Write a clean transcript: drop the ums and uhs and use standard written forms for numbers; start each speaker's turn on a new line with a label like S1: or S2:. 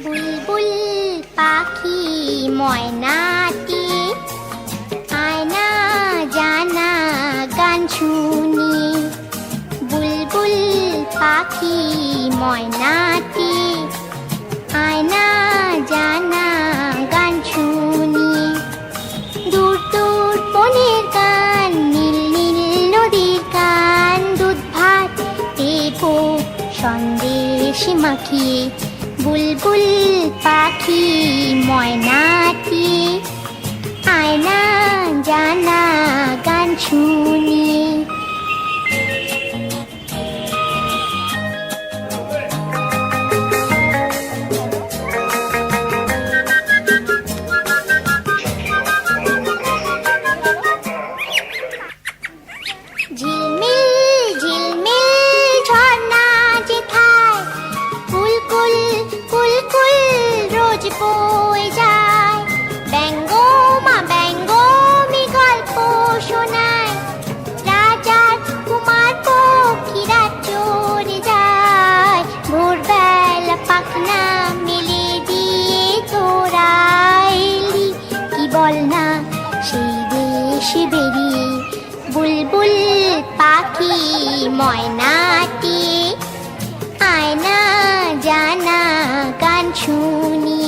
S1: বুলবুল পাখি ময়নাটি আয়না জানা গান শুনি। বুলবুল পাখি ময়নাটি আয়না জানা গান শুনি। দূর দূর বনের গান, নীল নীল নদীর গান, দুধ ভাত দেবো সন্দেশ মাখিয়ে। বুলবুল পাখি ময়নাটি আয়না জানা গান শুনি। ঝিলমিল ঝিলমিল ঝর্ণা যেথায় কুলকুল কুলকুল রোজ বয়ে যায়। ব্যঙ্গমা ব্যঙ্গমি গল্প শোনায়, রাজার কুমার পক্ষীরা চড়ে যায়। ভোরবেলা পাখনা মেলে দিয়ে তোরা এলি, কি বল না সেই দেশে বেরিয়ে। বুলবুল পাখি ময়নাটি আয়না জানা গান শুনি।